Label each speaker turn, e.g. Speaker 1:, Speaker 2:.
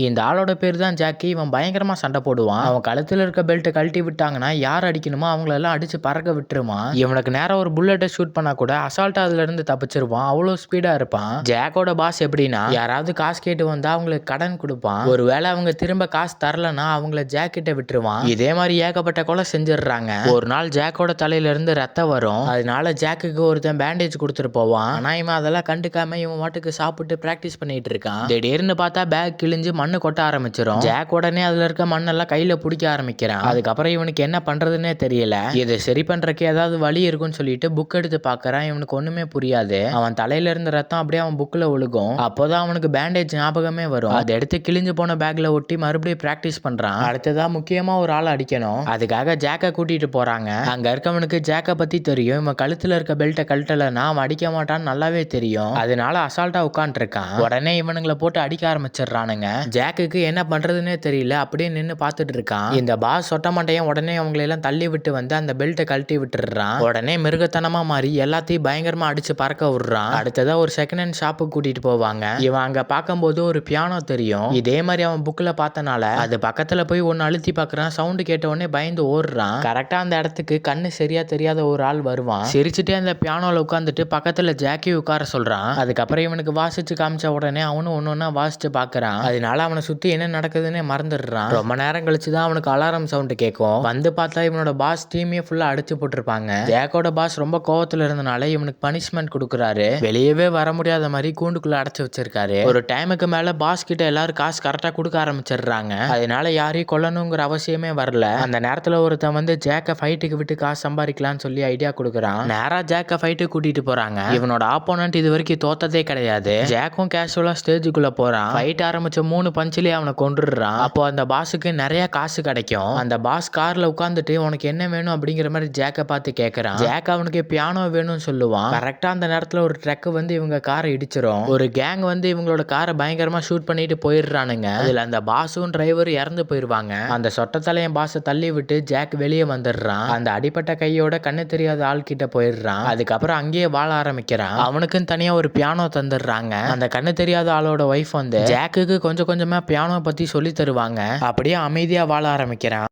Speaker 1: இந்த ஆளோட பேர் தான் ஜாக்கி. இவன் பயங்கரமா சண்டை போடுவான். அவன் கழுத்துல இருக்க பெல்ட் கழட்டி விட்டாங்கன்னா யார் அடிக்கணுமோ அவங்களெல்லாம் அடிச்சு பறக்க விட்டுருமா. இவனுக்கு நேரம் ஒரு புல்லட்டை ஷூட் பண்ணா கூட அசால்ட்டா அதுல இருந்து தப்பிச்சிருவான். அவ்வளோ ஸ்பீடா இருப்பான். ஜாக்கோட பாஸ் எப்படின்னா, யாராவது காசு கேட்டு வந்தா அவங்களுக்கு கடன் கொடுப்பான். ஒருவேளை அவங்க திரும்ப காசு தரலன்னா அவங்கள ஜாக் கிட்ட விட்டுருவான். இதே மாதிரி ஏகப்பட்ட கொலை செஞ்சிடுறாங்க. ஒரு நாள் ஜாக்கோட தலையில இருந்து ரத்தம் வரும். அதனால ஜாக்குக்கு ஒருத்தன் பேண்டேஜ் கொடுத்துட்டு போவான். ஆனா இவன் அதெல்லாம் கண்டுக்காம இவன் மாட்டுக்கு சாப்பிட்டு பிராக்டிஸ் பண்ணிட்டு இருக்கான். திடீர்னு பார்த்தா பேக் கிழிஞ்சு மண்ணு கொட்ட ஆரம்பிச்சிடும். ஜாக் உடனே அதுல இருக்க மண்ணெல்லாம் கையில பிடிக்க ஆரம்பிக்கிறான். அதுக்கப்புறம் இவனுக்கு என்ன பண்றதுன்னே தெரியல. இதை சரி பண்றதுக்கு ஏதாவது வழி இருக்குன்னு சொல்லிட்டு புக் எடுத்து பாக்குறான். இவனுக்கு ஒண்ணுமே புரியாது. அவன் தலையில இருந்த ரத்தம் அப்படியே அவன் புக்ல ஒழுகும். அப்போதான் அவனுக்கு பேண்டேஜ் ஞாபகமே வரும். அதை எடுத்து கிழிஞ்சு போன பேக்ல ஒட்டி மறுபடியும் பிராக்டிஸ் பண்றான். அடுத்ததா முக்கியமா ஒரு ஆள் அடிக்கணும். அதுக்காக ஜாக்க கூட்டிட்டு போறாங்க. அங்க இருக்கவனுக்கு ஜாக்க பத்தி தெரியும். இவன் கழுத்துல இருக்க பெல்ட்டை கழட்டலன்னா அவன் அடிக்க மாட்டான்னு நல்லாவே தெரியும். அதனால அசால்ட்டா உட்காந்து இருக்கான். உடனே இவனுங்களை போட்டு அடிக்க ஆரம்பிச்சிடுறானுங்க. ஜாக்குக்கு என்ன பண்றதுன்னே தெரியல. அப்படியே நின்னு பார்த்துட்டு இருக்கான். இந்த பாஸ் சொட்ட மாட்டையும் உடனே அவங்களை எல்லாம் தள்ளி விட்டு வந்து அந்த பெல்ட்டை கழட்டி விட்டுறான். உடனே மிருகத்தனமா மாறி எல்லாத்தையும் பயங்கரமா அடிச்சு பறக்க விடுறான். அடுத்ததா ஒரு செகண்ட் ஹேண்ட் ஷாப்புக்கு கூட்டிட்டு போவாங்க. இவன் அங்க பார்க்கும்போது ஒரு பியானோ தெரியும். இதே மாதிரி அவன் புக்ல பார்த்தனால அது பக்கத்துல போய் ஒன்னு அழுத்தி பார்க்கறான். சவுண்டு கேட்ட உடனே பயந்து ஓடுறான். கரெக்டா அந்த இடத்துக்கு கண்ணு சரியா தெரியாத ஒரு ஆள் வருவான். சிரிச்சுட்டே அந்த பியானோல உட்காந்துட்டு பக்கத்துல ஜாக்கி உட்கார சொல்றான். அதுக்கப்புறம் இவனுக்கு வாசிச்சு காமிச்ச உடனே அவனும் ஒன்னொன்னா வாசிச்சு பாக்குறான். அதனால அவனை சுத்தி என்ன நடக்குதுன்னு மறந்துடுறான். ரொம்ப நேரம் கழிச்சுதான் அவனுக்கு அலாரம் சவுண்ட் கேட்கும். வந்து பார்த்தா இவனோட பாஸ் டீமே ஃபுல்லா அடிச்சு போட்டிருப்பாங்க. ஜாக்கோட பாஸ் ரொம்ப கோவத்துல இருந்தனால இவனுக்கு பனிஷ்மெண்ட் கொடுக்குறாரு. வெளியவே வர முடியாத மாதிரி கூண்டுக்குள்ள அடைச்சு வச்சிருக்காரு. ஒரு டைமுக்கு மேல பாஸ் கிட்ட எல்லாரும் காசு கரெக்டா கொடுக்க ஆரம்பிச்சிடுறாங்க. அதனால யாரையும் கொல்லணுங்கிற அவசியமே வரல. அந்த நேரத்துல ஒருத்தன் வந்து ஜாக்க ஃபைட்டுக்கு விட்டு காசு சம்பாதிக்கலாம்னு சொல்லி ஐடியா கொடுக்குறான். நேரா ஜாக்க ஃபைட்டுக்கு கூட்டிட்டு போறாங்க. இவனோட ஆப்போனன்ட் இது வரைக்கும் தோத்ததே கிடையாது. ஜாக்கும் கேஷுவலா ஸ்டேஜுக்குள்ள போறான். ஃபைட் ஆரம்பிச்ச 3 பஞ்சிலே அவனை கொன்றுறான். அப்போ அந்த பாஸுக்கு நிறைய காசு கிடைக்கும். அந்த பாஸ் கார்ல உட்காந்துட்டு உனக்கு என்ன வேணும் அப்படிங்கிற மாதிரி ஜாக்க பார்த்து கேட்கறான். ஜாக் அவனுக்கு பியானோ வேணும்னு சொல்லுவான். கரெக்டா அந்த நேரத்துல ஒரு ட்ரக் வந்து இவங்க காரை இடிச்சிரும். ஒரு கேங் வந்து இவங்களோட காரை பயங்கரமா ஷூட் பண்ணிட்டு போயிடுறானுங்க. அதுல அந்த பாஸும் டிரைவர் இறந்து போயிருவாங்க. அந்த சொட்டத்தலையன் பாஸை தள்ளி விட்டு ஜாக் வெளியே வந்துடுறான். அந்த அடிப்பட்ட கையோட கண்ணு தெரியாத ஆள் கிட்ட போயிடுறான். அதுக்கப்புறம் அங்கேயே வாழ ஆரம்பிக்கிறான். அவனுக்குன்னு தனியா ஒரு பியானோ தந்துடுறாங்க. அந்த கண்ணு தெரியாத ஆளோட ஒய்ஃப் வந்து ஜாக்குக்கு கொஞ்சம் கொஞ்சமா பியானோ பத்தி சொல்லி தருவாங்க. அப்படியே அமைதியா வாழ ஆரம்பிக்கிறான்.